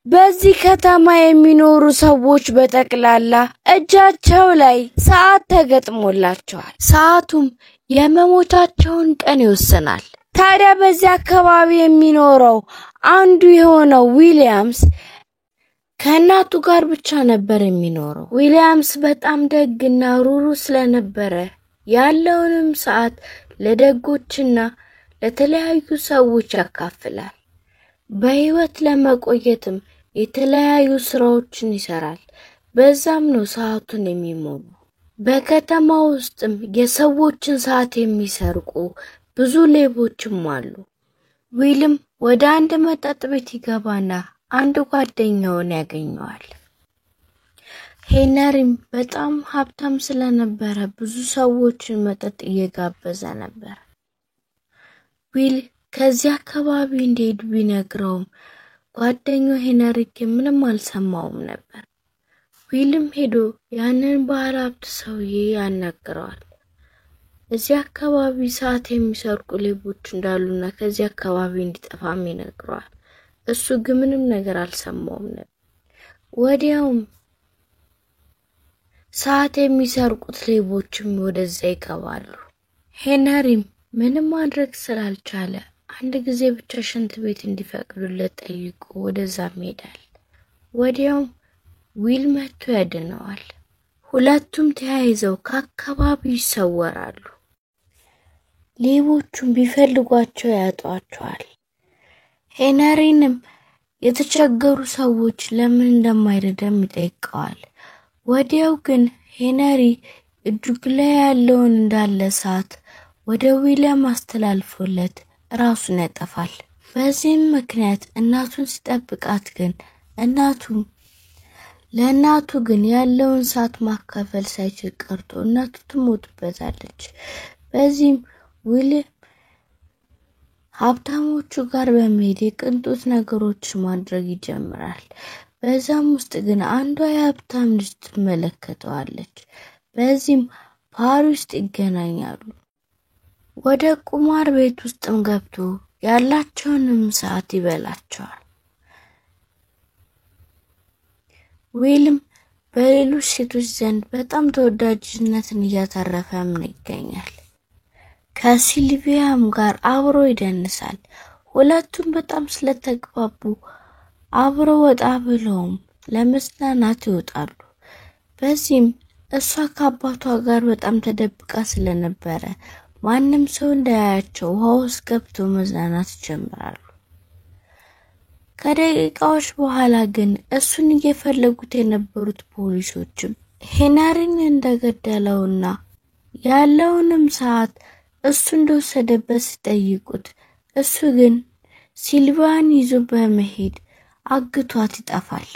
በዚህ ከተማ የሚኖሩ ሰዎች በጠቅላላ እጃቸው ላይ ሰዓት ተገጥሞላቸዋል። ሰዓቱም የመሞታቸውን ቀን ይወስናል። ታዲያ በዚህ አካባቢ የሚኖረው አንዱ የሆነው ዊሊያምስ ከእናቱ ጋር ብቻ ነበር የሚኖረው። ዊሊያምስ በጣም ደግና ሩሩ ስለነበረ ያለውንም ሰዓት ለደጎችና ለተለያዩ ሰዎች ያካፍላል። በህይወት ለመቆየትም የተለያዩ ስራዎችን ይሰራል። በዛም ነው ሰዓቱን የሚሞሉ። በከተማ ውስጥም የሰዎችን ሰዓት የሚሰርቁ ብዙ ሌቦችም አሉ። ዊልም ወደ አንድ መጠጥ ቤት ይገባና አንድ ጓደኛውን ያገኘዋል። ሄነሪም በጣም ሀብታም ስለነበረ ብዙ ሰዎችን መጠጥ እየጋበዘ ነበር። ዊል ከዚህ አካባቢ እንዲሄድ ቢነግረውም ጓደኛው ሄነሪ ምንም አልሰማውም ነበር። ዊልም ሄዶ ያንን ባለሀብት ሰውዬ ያናግረዋል። እዚህ አካባቢ ሰዓት የሚሰርቁ ሌቦች እንዳሉና ከዚህ አካባቢ እንዲጠፋም ይነግረዋል። እሱ ግን ምንም ነገር አልሰማውም ነበር። ወዲያውም ሰዓት የሚሰርቁት ሌቦችም ወደዛ ይገባሉ። ሄነሪም ምንም ማድረግ ስላልቻለ አንድ ጊዜ ብቻ ሽንት ቤት እንዲፈቅዱለት ጠይቆ ወደዛም ይሄዳል። ወዲያውም ዊል መጥቶ ያድነዋል። ሁለቱም ተያይዘው ከአካባቢው ይሰወራሉ። ሌቦቹም ቢፈልጓቸው ያጧቸዋል። ሄነሪንም የተቸገሩ ሰዎች ለምን እንደማይረዳም ይጠይቀዋል። ወዲያው ግን ሄነሪ እጁ ላይ ያለውን እንዳለ ሰዓት ወደ ዊሊያም አስተላልፎለት ራሱን ያጠፋል። በዚህም ምክንያት እናቱን ሲጠብቃት ግን ለእናቱ ግን ያለውን ሰዓት ማካፈል ሳይችል ቀርቶ እናቱ ትሞትበታለች። በዚህም ዊሊያም ሀብታሞቹ ጋር በመሄድ የቅንጦት ነገሮች ማድረግ ይጀምራል። በዛም ውስጥ ግን አንዷ የሀብታም ልጅ ትመለከተዋለች። በዚህም ፓሪስ ውስጥ ይገናኛሉ። ወደ ቁማር ቤት ውስጥም ገብቶ ያላቸውንም ሰዓት ይበላቸዋል። ዊልም በሌሎች ሴቶች ዘንድ በጣም ተወዳጅነትን እያተረፈም ይገኛል። ከሲልቪያም ጋር አብሮ ይደንሳል። ሁለቱም በጣም ስለተግባቡ አብሮ ወጣ ብለውም ለመዝናናት ይወጣሉ። በዚህም እሷ ከአባቷ ጋር በጣም ተደብቃ ስለነበረ ማንም ሰው እንዳያያቸው ውሃ ውስጥ ገብተው መዝናናት ይጀምራሉ። ከደቂቃዎች በኋላ ግን እሱን እየፈለጉት የነበሩት ፖሊሶችም ሄነሪን እንደገደለውና ያለውንም ሰዓት እሱ እንደወሰደበት ሲጠይቁት እሱ ግን ሲልቪያን ይዞ በመሄድ አግቷት ይጠፋል።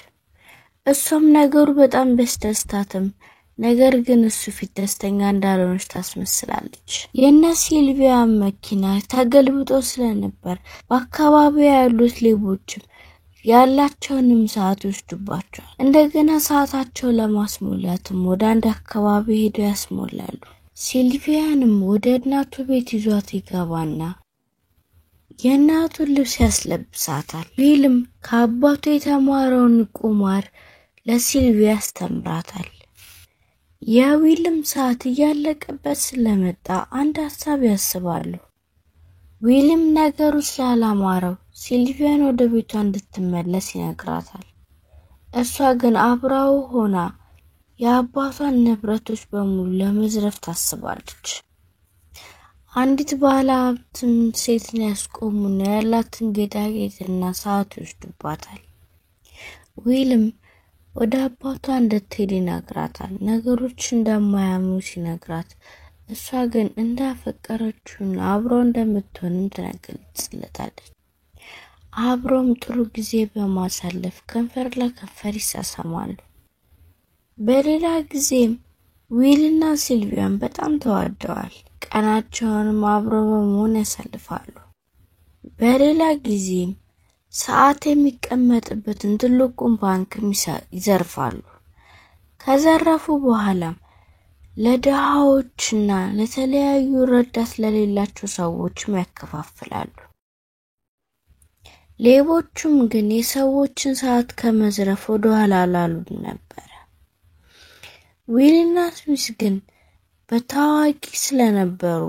እሷም ነገሩ በጣም በስተስታትም ነገር ግን እሱ ፊት ደስተኛ እንዳልሆነች ታስመስላለች። የነ ሲልቪያ መኪና ተገልብጦ ስለነበር በአካባቢው ያሉት ሌቦችም ያላቸውንም ሰዓት ወስዱባቸዋል። እንደገና ሰዓታቸው ለማስሞላትም ወደ አንድ አካባቢ ሄደው ያስሞላሉ። ሲልቪያንም ወደ እናቱ ቤት ይዟት ይገባና የእናቱን ልብስ ያስለብሳታል። ዊልም ከአባቱ የተማረውን ቁማር ለሲልቪያ ያስተምራታል። የዊልም ሰዓት እያለቀበት ስለመጣ አንድ ሀሳብ ያስባሉ። ዊልም ነገሩ ስላላማረው ሲልቪያን ወደ ቤቷ እንድትመለስ ይነግራታል። እሷ ግን አብራው ሆና የአባቷን ንብረቶች በሙሉ ለመዝረፍ ታስባለች። አንዲት ባለሀብትም ሴትን ያስቆሙና ያላትን ጌጣጌጥና ሰዓት ይወስዱባታል። ዊልም ወደ አባቷ እንድትሄድ ይነግራታል። ነገሮች እንደማያምኑ ሲነግራት እሷ ግን እንዳፈቀረችውና አብሮ እንደምትሆንም ትነግርለታለች። አብሮም ጥሩ ጊዜ በማሳለፍ ከንፈር ለከንፈር ይሳሳማሉ። በሌላ ጊዜም ዊልና ሲልቪያን በጣም ተዋደዋል። ቀናቸውንም አብሮ በመሆን ያሳልፋሉ። በሌላ ጊዜም ሰዓት የሚቀመጥበትን ትልቁን ባንክ ይዘርፋሉ። ከዘረፉ በኋላም ለድሃዎችና ለተለያዩ ረዳት ለሌላቸው ሰዎችም ያከፋፍላሉ። ሌቦቹም ግን የሰዎችን ሰዓት ከመዝረፍ ወደ ኋላ አላሉም ነበር። ዊልና ስሚዝ ግን በታዋቂ ስለነበሩ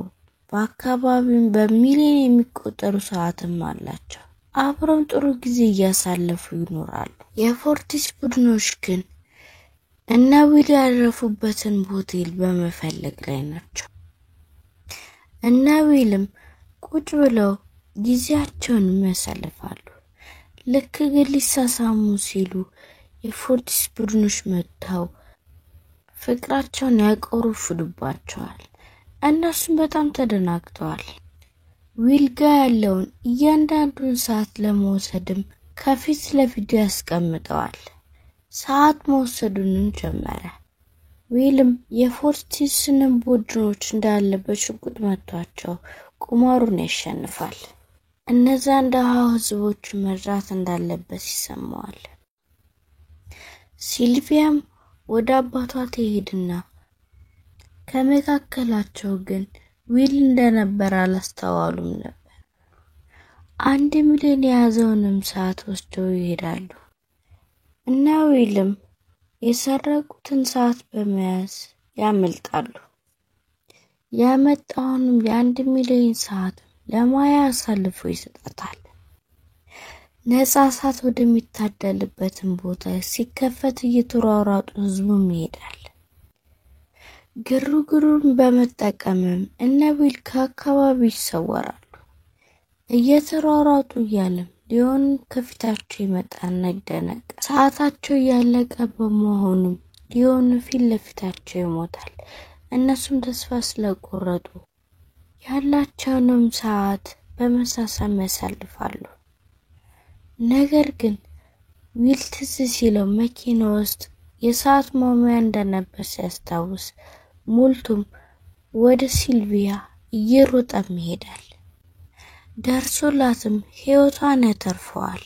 በአካባቢው በሚሊዮን የሚቆጠሩ ሰዓትም አላቸው። አብረው ጥሩ ጊዜ እያሳለፉ ይኖራሉ። የፎርቲስ ቡድኖች ግን እነ ዊል ያረፉበትን ሆቴል በመፈለግ ላይ ናቸው። እነ ዊልም ቁጭ ብለው ጊዜያቸውን ያሳልፋሉ። ልክ ግን ሊሳሳሙ ሲሉ የፎርቲስ ቡድኖች መጥተው ፍቅራቸውን ያቆርፉባቸዋል። እነሱም በጣም ተደናግጠዋል። ዊል ጋር ያለውን እያንዳንዱን ሰዓት ለመውሰድም ከፊት ለፊቱ ያስቀምጠዋል። ሰዓት መውሰዱንም ጀመረ። ዊልም የፎርቲስንም ቡድኖች እንዳለ በሽጉጥ መቷቸው ቁማሩን ያሸንፋል። እነዛን ደሃ ህዝቦች መርዳት እንዳለበት ይሰማዋል። ሲልቪያም ወደ አባቷ ትሄድና ከመካከላቸው ግን ዊል እንደነበር አላስተዋሉም ነበር። 1 ሚሊዮን የያዘውንም ሰዓት ወስደው ይሄዳሉ። እና ዊልም የሰረቁትን ሰዓት በመያዝ ያመልጣሉ። ያመጣውንም የ1 ሚሊዮን ሰዓት ለማያ አሳልፎ ይሰጣታል። ነፃ ሰዓት ወደሚታደልበትን ቦታ ሲከፈት እየተሯሯጡ ህዝቡም ይሄዳል። ግርግሩን በመጠቀምም እነ ዊል ከአካባቢው ይሰወራሉ። እየተሯሯጡ እያለም ሊዮን ከፊታቸው ይመጣና ይደነቅ። ሰዓታቸው ያለቀ በመሆኑም ሊዮን ፊት ለፊታቸው ይሞታል። እነሱም ተስፋ ስለቆረጡ ያላቸውንም ሰዓት በመሳሳም ያሳልፋሉ። ነገር ግን ዊል ትዝ ሲለው መኪና ውስጥ የሰዓት መሙያ እንደነበር ሲያስታውስ ሙልቱም ወደ ሲልቪያ እየሮጠም ይሄዳል። ደርሶላትም ህይወቷን ያተርፈዋል።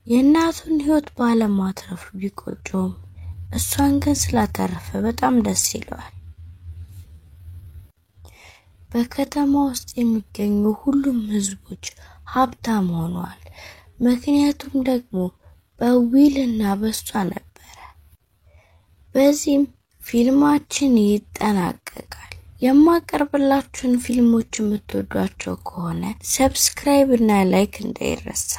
የእናቱን ህይወት ባለማትረፍ ቢቆጨውም እሷን ግን ስላተረፈ በጣም ደስ ይለዋል። በከተማ ውስጥ የሚገኙ ሁሉም ህዝቦች ሀብታም ሆነዋል። ምክንያቱም ደግሞ በዊልና በሷ ነበረ። በዚህም ፊልማችን ይጠናቀቃል። የማቀርብላችሁን ፊልሞች የምትወዷቸው ከሆነ ሰብስክራይብ እና ላይክ እንዳይረሳ።